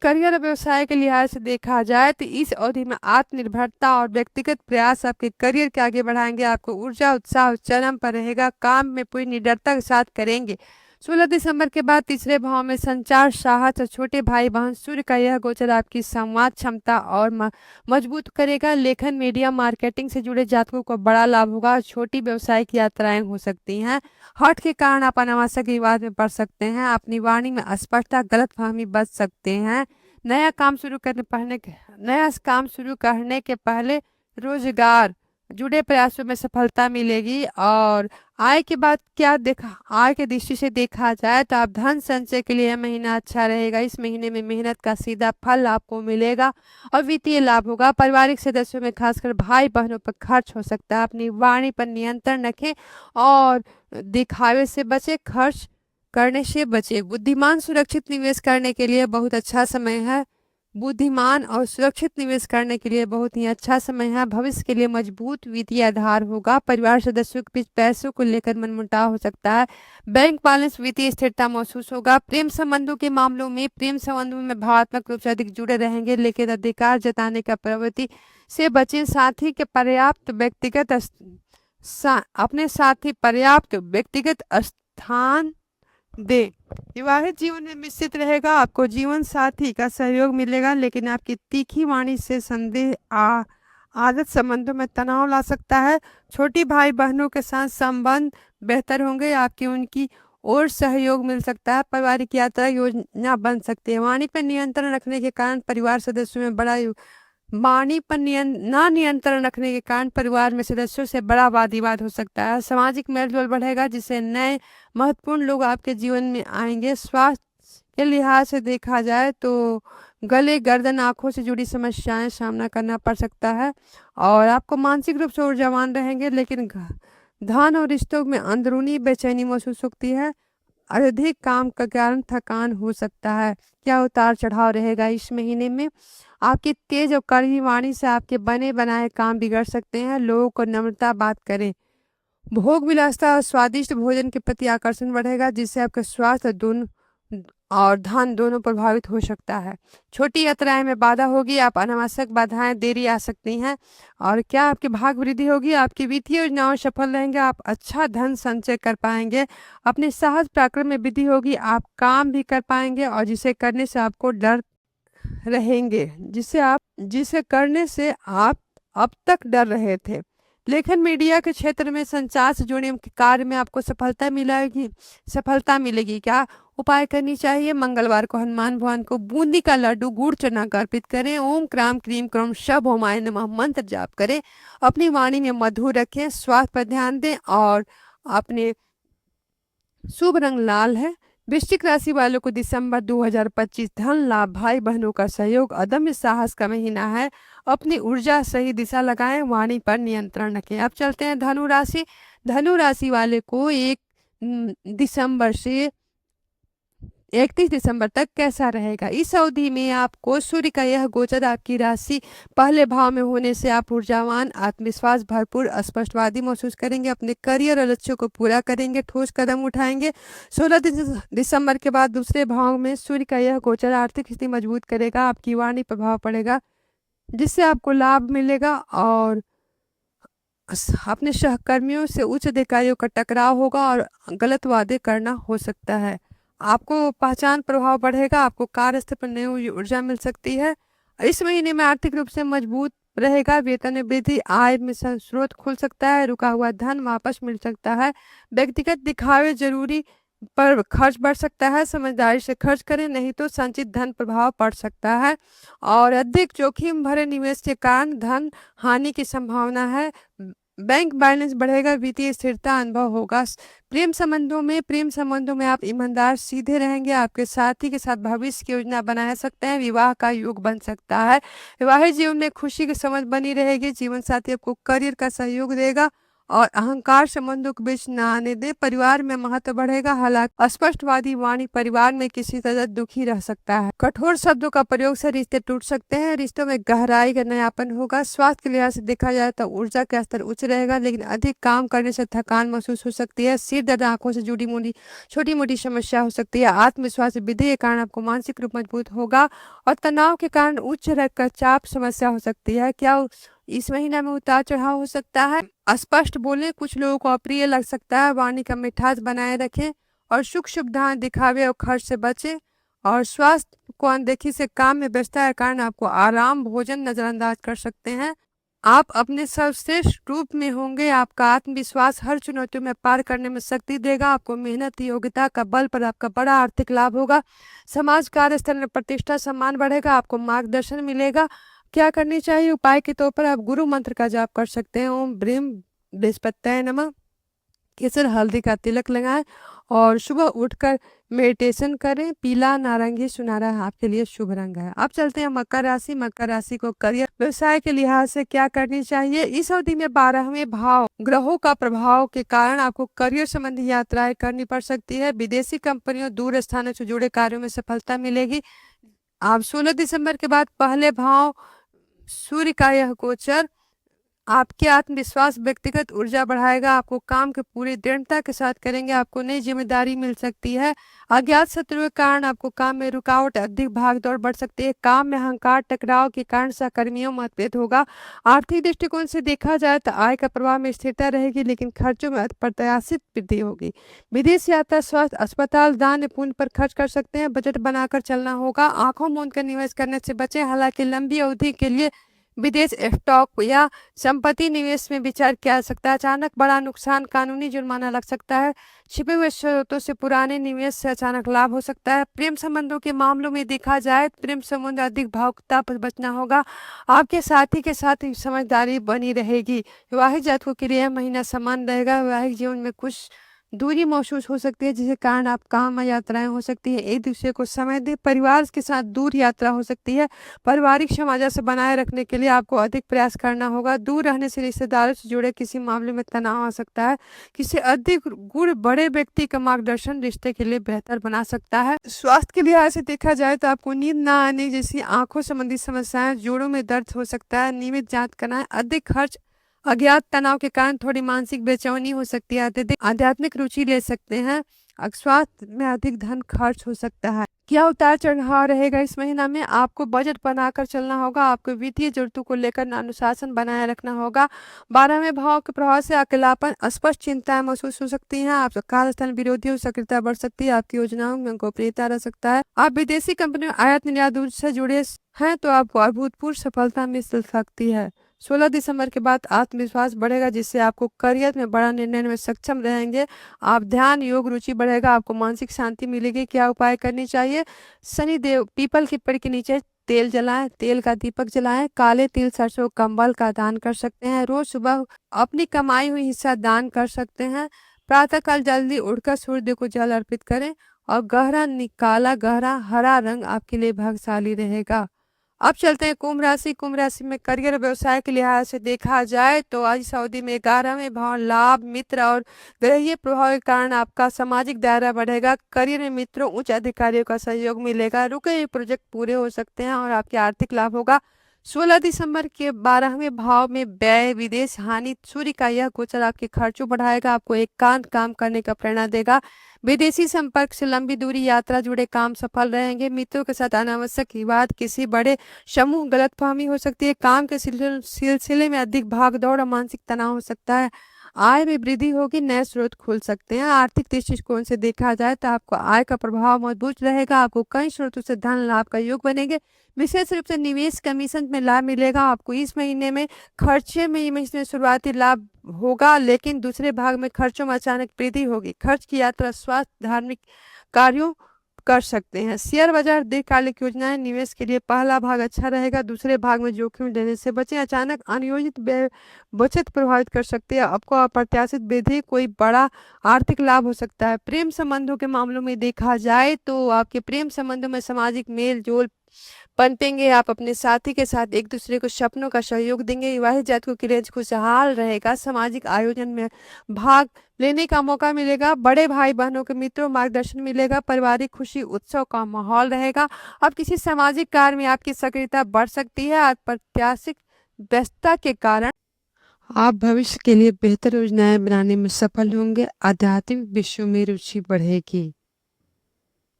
करियर और व्यवसाय के लिहाज से देखा जाए तो इस अवधि में आत्मनिर्भरता और व्यक्तिगत प्रयास आपके करियर के आगे बढ़ाएंगे। आपको ऊर्जा, उत्साह चरम पर रहेगा। काम में पूरी निडरता के साथ करेंगे। 16 दिसंबर के बाद तीसरे भाव में संचार, साहस और छोटे भाई बहन सूर्य का यह गोचर आपकी संवाद क्षमता और मजबूत करेगा। लेखन, मीडिया, मार्केटिंग से जुड़े जातकों को बड़ा लाभ होगा। छोटी व्यवसायिक यात्राएं हो सकती हैं। हठ के कारण आप अनावश्यक विवाद में पड़ सकते हैं। अपनी वाणी में अस्पष्टता, गलतफहमी बच सकते हैं। नया काम शुरू करने के पहले रोजगार जुड़े प्रयासों में सफलता मिलेगी। और आय के बाद क्या देखा, आय के दृष्टि से देखा जाए तो आप धन संचय के लिए यह महीना अच्छा रहेगा। इस महीने में मेहनत का सीधा फल आपको मिलेगा और वित्तीय लाभ होगा। पारिवारिक सदस्यों में खासकर भाई बहनों पर खर्च हो सकता है। अपनी वाणी पर नियंत्रण रखें और दिखावे से बचे, खर्च करने से बचे। बुद्धिमान सुरक्षित निवेश करने के लिए बहुत अच्छा समय है। बुद्धिमान और सुरक्षित निवेश करने के लिए बहुत ही अच्छा समय है। भविष्य के लिए मजबूत वित्तीय आधार होगा। परिवार सदस्यों के बीच पैसों को लेकर मनमुटाव हो सकता है। बैंक बैलेंस, वित्तीय स्थिरता महसूस होगा। प्रेम संबंधों के मामलों में भावनात्मक रूप से अधिक जुड़े रहेंगे, लेकिन अधिकार जताने का प्रवृत्ति से बचें। अपने साथी पर्याप्त व्यक्तिगत स्थान दे। विवाहित जीवन में मिश्रित रहेगा। आपको जीवन साथी का सहयोग मिलेगा, लेकिन आपकी तीखी वाणी से आदत संबंधों में तनाव ला सकता है। छोटी भाई बहनों के साथ संबंध बेहतर होंगे। आपकी उनकी और सहयोग मिल सकता है। पारिवारिक यात्रा योजना बन सकती है। वाणी पर नियंत्रण रखने के कारण परिवार सदस्यों में बड़ा वाणी पर नियंत्रण रखने के कारण परिवार में सदस्यों से बड़ा वाद विवाद हो सकता है। सामाजिक मेलजोल बढ़ेगा, जिससे नए महत्वपूर्ण लोग आपके जीवन में आएंगे। स्वास्थ्य के लिहाज से देखा जाए तो गले, गर्दन, आंखों से जुड़ी समस्याएं सामना करना पड़ सकता है और आपको मानसिक रूप से ऊर्जावान रहेंगे, लेकिन धन और रिश्तों में अंदरूनी बेचैनी महसूस होती है। अधिक काम के कारण थकान हो सकता है। क्या उतार चढ़ाव रहेगा इस महीने में। आपकी तेज और कड़वी वाणी से आपके बने बनाए काम बिगड़ सकते हैं। लोगों को नम्रता बात करें। भोग विलासता और स्वादिष्ट भोजन के प्रति आकर्षण बढ़ेगा, जिससे आपके स्वास्थ्य और धन दोनों प्रभावित हो सकता है। छोटी यात्राएं में बाधा होगी। आप अनावश्यक बाधाएं, देरी आ सकती हैं। और क्या आपकी भाग वृद्धि होगी। आपकी वित्तीय योजनाओं सफल रहेंगे। आप अच्छा धन संचय कर पाएंगे। अपने साहस पराक्रम में वृद्धि होगी। आप काम भी कर पाएंगे और जिसे करने से आपको डर रहेंगे, जिसे करने से आप अब तक डर रहे थे। लेखन, मीडिया के क्षेत्र में संचार से जुड़े कार्य में आपको सफलता मिलेगी। क्या उपाय करनी चाहिए। मंगलवार को हनुमान भगवान को बूंदी का लड्डू, गुड़ चना का अर्पित करें। ओम क्राम क्रीम क्रम शब होमाय नमः मंत्र जाप करें। अपनी वाणी में मधुर रखें। स्वास्थ्य पर ध्यान दें और अपने शुभ रंग लाल है। वृश्चिक राशि वालों को दिसंबर 2025 धन लाभ, भाई बहनों का सहयोग, अदम्य साहस का महीना है। अपनी ऊर्जा सही दिशा लगाएं, वाणी पर नियंत्रण रखें। अब चलते हैं धनु राशि। धनु राशि वाले को 1 दिसंबर से 31 दिसंबर तक कैसा रहेगा। इस अवधि में आपको सूर्य का यह गोचर आपकी राशि पहले भाव में होने से आप ऊर्जावान, आत्मविश्वास भरपूर, स्पष्टवादी महसूस करेंगे। अपने करियर और लक्ष्यों को पूरा करेंगे, ठोस कदम उठाएंगे। 16 दिसंबर के बाद दूसरे भाव में सूर्य का यह गोचर आर्थिक स्थिति मजबूत करेगा। आपकी वाणी प्रभाव पड़ेगा, जिससे आपको लाभ मिलेगा और अपने सहकर्मियों से उच्च अधिकारियों का टकराव होगा और गलत वादे करना हो सकता है। आपको पहचान प्रभाव बढ़ेगा। आपको कार्यस्थल पर नई ऊर्जा मिल सकती है। इस महीने में आर्थिक रूप से मजबूत रहेगा। वेतन में वृद्धि, आय में स्रोत खुल सकता है। रुका हुआ धन वापस मिल सकता है। व्यक्तिगत दिखावे जरूरी पर खर्च बढ़ सकता है। समझदारी से खर्च करें, नहीं तो संचित धन प्रभाव पड़ सकता है और अधिक जोखिम भरे निवेश के कारण धन हानि की संभावना है। बैंक बैलेंस बढ़ेगा। वित्तीय स्थिरता अनुभव होगा। प्रेम संबंधों में आप ईमानदार, सीधे रहेंगे। आपके साथी के साथ भविष्य की योजना बना सकते हैं। विवाह का योग बन सकता है। विवाहित जीवन में खुशी की समझ बनी रहेगी। जीवन साथी आपको करियर का सहयोग देगा और अहंकार संबंधों के बीच न आने दे। परिवार में महत्व बढ़ेगा। हालांकि अस्पष्टवादी वाणी परिवार में किसी तरह दुखी रह सकता है। कठोर शब्दों का प्रयोग से रिश्ते टूट सकते हैं। रिश्तों में गहराई का नयापन होगा। स्वास्थ्य के लिहाज से देखा जाए तो ऊर्जा का स्तर उच्च रहेगा, लेकिन अधिक काम करने से थकान महसूस हो सकती है। सिर दर्द, आंखों से जुड़ी छोटी मोटी समस्या हो सकती है। आत्मविश्वास वृद्धि के कारण आपको मानसिक रूप मजबूत होगा और तनाव के कारण उच्च रक्तचाप समस्या हो सकती है। क्या इस महीना में उतार चढ़ाव हो सकता है। स्पष्ट बोलें, कुछ लोगों को अप्रिय लग सकता है। वाणी का मिठास बनाए रखें और सुख सुविधाएं दिखावे और खर्च से बचे। और स्वास्थ्य को अनदेखी से काम में व्यस्तता के कारण आपको आराम भोजन नजरअंदाज कर सकते हैं। आप अपने सर्वश्रेष्ठ रूप में होंगे। आपका आत्मविश्वास हर चुनौतियों में पार करने में शक्ति देगा। आपको मेहनत योग्यता का बल पर आपका बड़ा आर्थिक लाभ होगा। समाज कार्यस्थल में प्रतिष्ठा सम्मान बढ़ेगा। आपको मार्गदर्शन मिलेगा। क्या करनी चाहिए? उपाय के तौर पर आप गुरु मंत्र का जाप कर सकते हैं। ओम ब्रीम बृहस्पत्याय नमः। केसर हल्दी का तिलक लगाएं और सुबह उठकर मेडिटेशन करें। पीला नारंगी सुनहरा आपके लिए शुभ रंग है। अब चलते हैं मकर राशि। मकर राशि को करियर व्यवसाय के लिहाज से क्या करनी चाहिए? इस अवधि में 12वें भाव ग्रहों का प्रभाव के कारण आपको करियर संबंधी यात्राएं करनी पड़ सकती है। विदेशी कंपनियों दूर स्थानों से जुड़े कार्यों में सफलता मिलेगी। आप 16 दिसंबर के बाद पहले भाव सूर्य का यह गोचर आपके आत्मविश्वास व्यक्तिगत ऊर्जा बढ़ाएगा। आपको काम के पूरी दृढ़ता के साथ करेंगे। आपको नई जिम्मेदारी मिल सकती है। अज्ञात शत्रु के कारण आपको काम में रुकावट अधिक भाग दौड़ बढ़ सकती है। काम में अहंकार टकराव के कारण सहकर्मियों मतभेद होगा। आर्थिक दृष्टिकोण से देखा जाए तो आय का प्रवाह में स्थिरता रहेगी, लेकिन खर्चों में अप्रत्याशित वृद्धि होगी। विदेश यात्रा स्वास्थ्य अस्पताल दान पुण्य पर खर्च कर सकते हैं। बजट बनाकर चलना होगा। आंखों मूंद कर निवेश करने से बचें। हालांकि लंबी अवधि के लिए विदेश स्टॉक या संपत्ति निवेश में विचार किया जा सकता है। अचानक बड़ा नुकसान कानूनी जुर्माना लग सकता है। छिपे हुए स्रोतों से पुराने निवेश से अचानक लाभ हो सकता है। प्रेम संबंधों के मामलों में देखा जाए प्रेम संबंध अधिक भावुकता पर बचना होगा। आपके साथी के साथ समझदारी बनी रहेगी। विवाहित जातकों के लिए यह महीना समान रहेगा। वैवाहिक जीवन में कुछ दूरी महसूस हो सकती है, जिसके कारण आप काम यात्राएं हो सकती है। एक दूसरे को समय दे। परिवार के साथ दूर यात्रा हो सकती है। पारिवारिक सामंजस्य बनाए रखने के लिए आपको अधिक प्रयास करना होगा। दूर रहने से रिश्तेदारों से जुड़े किसी मामले में तनाव आ सकता है। किसी अधिक गुण बड़े व्यक्ति का मार्गदर्शन रिश्ते के लिए बेहतर बना सकता है। स्वास्थ्य के लिहाज से देखा जाए तो आपको नींद ना आने जैसी आंखों संबंधी समस्याएं, जोड़ों में दर्द हो सकता है। नियमित जांच कराएं। अधिक खर्च अज्ञात तनाव के कारण थोड़ी मानसिक बेचैनी हो सकती है। अत्यधिक आध्यात्मिक रुचि ले सकते हैं। स्वास्थ्य में अधिक धन खर्च हो सकता है। क्या उतार चढ़ाव रहेगा इस महीना में? आपको बजट बनाकर चलना होगा। आपको वित्तीय जरूरतों को लेकर अनुशासन बनाए रखना होगा। 12वें भाव के प्रभाव से अकेलापन अस्पष्ट चिंताएं महसूस हो सकती हैं। आपका कार्यस्थल विरोधियों की सक्रियता बढ़ सकती है। आपकी योजनाओं में गोपनीयता रह सकता है। आप विदेशी कंपनियों आयात निर्यात से जुड़े हैं तो आपको अभूतपूर्व सफलता मिल सकती है। 16 दिसंबर के बाद आत्मविश्वास बढ़ेगा, जिससे आपको करियर में बड़ा निर्णय में सक्षम रहेंगे। आप ध्यान योग रुचि बढ़ेगा। आपको मानसिक शांति मिलेगी। क्या उपाय करनी चाहिए? शनिदेव पीपल के पेड़ के नीचे तेल जलाएं। तेल का दीपक जलाएं। काले तिल सरसों कंबल का दान कर सकते हैं। रोज सुबह अपनी कमाई हुई हिस्सा दान कर सकते हैं। प्रातःकाल जल्दी उठकर सूर्य को जल अर्पित करें। और गहरा काला गहरा हरा रंग आपके लिए भाग्यशाली रहेगा। अब चलते हैं कुंभ राशि। कुंभ राशि में करियर व्यवसाय के लिहाज से देखा जाए तो आज इस अवधि में 11वें भाव लाभ मित्र और ग्रहीय प्रभाव के कारण आपका सामाजिक दायरा बढ़ेगा। करियर में मित्रों उच्च अधिकारियों का सहयोग मिलेगा। रुके हुए प्रोजेक्ट पूरे हो सकते हैं और आपके आर्थिक लाभ होगा। 16 दिसंबर के 12वें भाव में व्यय विदेश हानि सूर्य का यह गोचर आपके खर्चों बढ़ाएगा। आपको एकांत काम करने का प्रेरणा देगा। विदेशी संपर्क से लंबी दूरी यात्रा जुड़े काम सफल रहेंगे। मित्रों के साथ अनावश्यक विवाद किसी बड़े समूह गलतफहमी हो सकती है। काम के सिलसिले में अधिक भाग दौड़ और मानसिक तनाव हो सकता है। आय में वृद्धि होगी। नए स्रोत खुल सकते हैं। आर्थिक दृष्टिकोण से देखा जाए तो आपको आय का प्रभाव मजबूत रहेगा। आपको कई स्रोतों से धन लाभ का योग बनेंगे। विशेष रूप से निवेश कमीशन में लाभ मिलेगा। आपको इस महीने में खर्चे में ये महीने शुरुआती लाभ होगा, लेकिन दूसरे भाग में खर्चों में अचानक वृद्धि होगी। खर्च की यात्रा स्वास्थ्य धार्मिक कार्यों कर सकते हैं। शेयर बाजार दीर्घकालिक योजनाएं निवेश के लिए पहला भाग अच्छा रहेगा। दूसरे भाग में जोखिम लेने से बचें। अचानक अनियोजित बचत प्रभावित कर सकती है। आपको अप्रत्याशित वृद्धि कोई बड़ा आर्थिक लाभ हो सकता है। प्रेम संबंधों के मामलों में देखा जाए तो आपके प्रेम संबंधों में सामाजिक मेल जोल पनपेंगे। आप अपने साथी के साथ एक दूसरे को सपनों का सहयोग देंगे। विवाहित जातकों के लिए खुशहाल रहेगा। सामाजिक आयोजन में भाग लेने का मौका मिलेगा। बड़े भाई बहनों के मित्रों मार्गदर्शन मिलेगा। पारिवारिक खुशी उत्सव का माहौल रहेगा। अब किसी सामाजिक कार्य में आपकी सक्रियता बढ़ सकती है। अप्रत्याशित व्यस्तता के कारण आप भविष्य के लिए बेहतर योजनाएं बनाने में सफल होंगे। आध्यात्मिक विषयों में रुचि बढ़ेगी।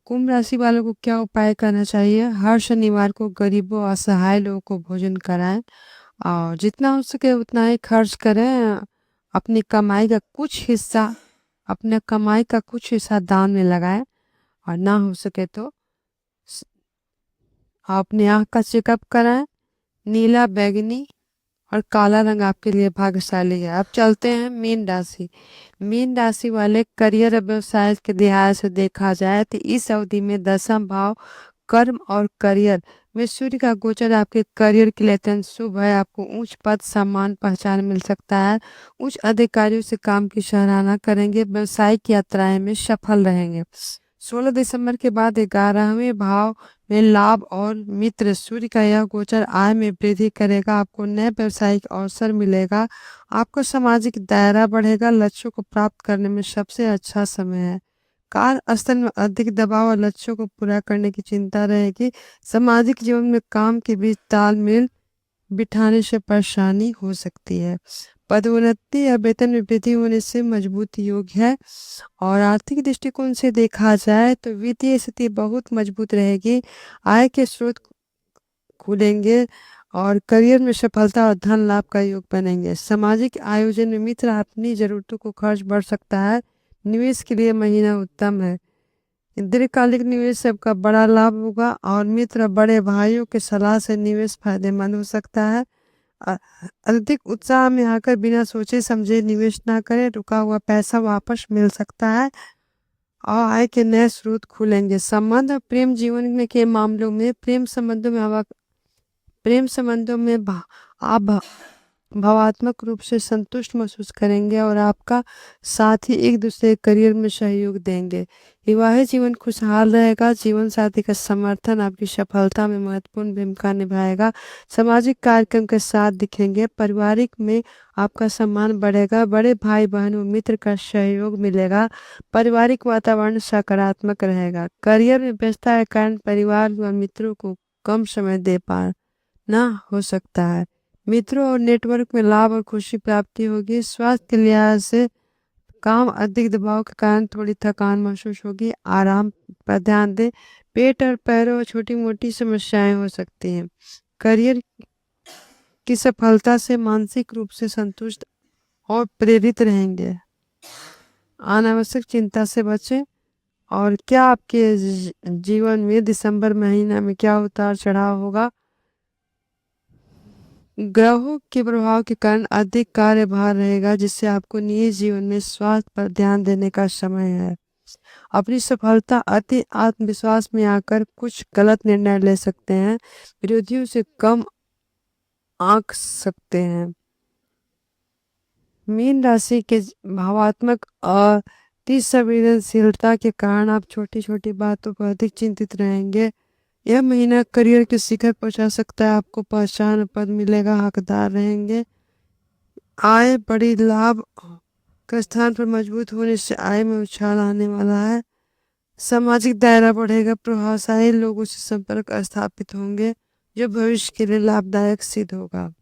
कुंभ राशि वालों को क्या उपाय करना चाहिए? हर शनिवार को गरीबों असहाय लोगों को भोजन कराएं और जितना हो सके उतना ही खर्च करें। अपनी कमाई का कुछ हिस्सा अपने कमाई का कुछ हिस्सा दान में लगाएं और ना हो सके तो स- अपने आँख का चेकअप कराएं। नीला, बैगनी और काला रंग आपके लिए भाग्यशाली है। अब चलते हैं मीन राशि। मीन राशि वाले करियर और व्यवसाय के लिहाज से देखा जाए तो इस अवधि में दसम भाव कर्म और करियर में सूर्य का गोचर आपके करियर के लिए अत्यंत शुभ है। आपको उच्च पद, सम्मान, पहचान मिल सकता है। उच्च अधिकारियों से काम की सराहना करेंगे। व्यवसायिक यात्राएं में सफल रहेंगे। 16 दिसंबर के बाद 11वें भाव में लाभ और मित्र सूर्य का यह गोचर आय में वृद्धि करेगा। आपको नए व्यवसायिक अवसर मिलेगा। आपका सामाजिक दायरा बढ़ेगा। लक्ष्यों को प्राप्त करने में सबसे अच्छा समय है। कार्यस्थल में अधिक दबाव और लक्ष्यों को पूरा करने की चिंता रहेगी। सामाजिक जीवन में काम के बीच तालमेल बिठाने से परेशानी हो सकती है। पदोन्नति या वेतन में वृद्धि होने से मजबूत योग है। और आर्थिक दृष्टिकोण से देखा जाए तो वित्तीय स्थिति बहुत मजबूत रहेगी। आय के स्रोत खुलेंगे और करियर में सफलता और धन लाभ का योग बनेंगे। सामाजिक आयोजन में मित्र अपनी जरूरतों को खर्च बढ़ सकता है। निवेश के लिए महीना उत्तम है। दीर्घकालिक निवेश से आपका बड़ा लाभ होगा और मित्र बड़े भाइयों के सलाह से निवेश फायदेमंद हो सकता है। अ- अधिक उत्साह में आकर बिना सोचे समझे निवेश ना करें। रुका हुआ पैसा वापस मिल सकता है और आय के नए स्रोत खुलेंगे। संबंध और प्रेम जीवन में के मामलों में प्रेम संबंधों में आप भावात्मक रूप से संतुष्ट महसूस करेंगे और आपका साथी एक दूसरे के करियर में सहयोग देंगे। विवाहित जीवन खुशहाल रहेगा। जीवन साथी का समर्थन आपकी सफलता में महत्वपूर्ण भूमिका निभाएगा। सामाजिक कार्यक्रम के साथ दिखेंगे। पारिवारिक में आपका सम्मान बढ़ेगा। बड़े भाई बहन व मित्र का सहयोग मिलेगा। पारिवारिक वातावरण सकारात्मक रहेगा। करियर में व्यस्तता के कारण परिवार व मित्रों को कम समय दे पाना हो सकता है। मित्रों और नेटवर्क में लाभ और खुशी प्राप्ति होगी। स्वास्थ्य के लिहाज से काम अधिक दबाव के कारण थोड़ी थकान महसूस होगी। आराम पर ध्यान दें। पेट और पैरों में छोटी मोटी समस्याएं हो सकती हैं। करियर की सफलता से मानसिक रूप से संतुष्ट और प्रेरित रहेंगे। अनावश्यक चिंता से बचें। और क्या आपके जीवन में दिसंबर महीना में क्या उतार चढ़ाव होगा? ग्रहों के प्रभाव के कारण अधिक कार्यभार रहेगा, जिससे आपको निजी जीवन में स्वास्थ्य पर ध्यान देने का समय है। अपनी सफलता अति आत्मविश्वास में आकर कुछ गलत निर्णय ले सकते हैं। विरोधियों से कम आंक सकते हैं। मीन राशि के भावात्मक अति संवेदनशीलता के कारण आप छोटी छोटी बातों पर अधिक चिंतित रहेंगे। यह महीना करियर के शिखर पहुंचा सकता है। आपको पहचान पद मिलेगा। हकदार रहेंगे। आय बड़ी लाभ का स्थान पर मजबूत होने से आय में उछाल आने वाला है। सामाजिक दायरा बढ़ेगा। प्रभावशाली लोगों से संपर्क स्थापित होंगे जो भविष्य के लिए लाभदायक सिद्ध होगा।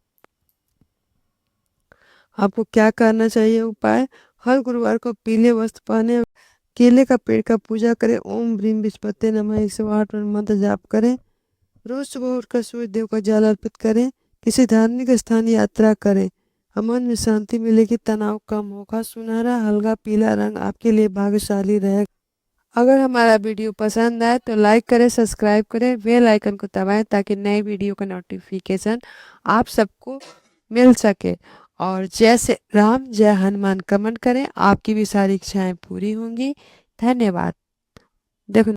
आपको क्या करना चाहिए? उपाय: हर गुरुवार को पीले वस्त्र पहने, केले का पेड़ का पूजा करें, ओम ह्रीम विस्पत्ते नमः 108 बार मंत्र जाप करें। रोज सुबह उठकर सूर्य देव को जल अर्पित करें। किसी धार्मिक स्थान यात्रा करें। मन में शांति मिलेगी। तनाव कम होगा। सुनहरा हल्का पीला रंग आपके लिए भाग्यशाली रहेगा। अगर हमारा वीडियो पसंद आए तो लाइक करें, सब्सक्राइब करें, बेल आइकन को दबाएं ताकि नए वीडियो का नोटिफिकेशन आप सबको मिल सके। और जय श्री राम, जय हनुमान कमेंट करें। आपकी भी सारी इच्छाएं पूरी होंगी। धन्यवाद। देखो।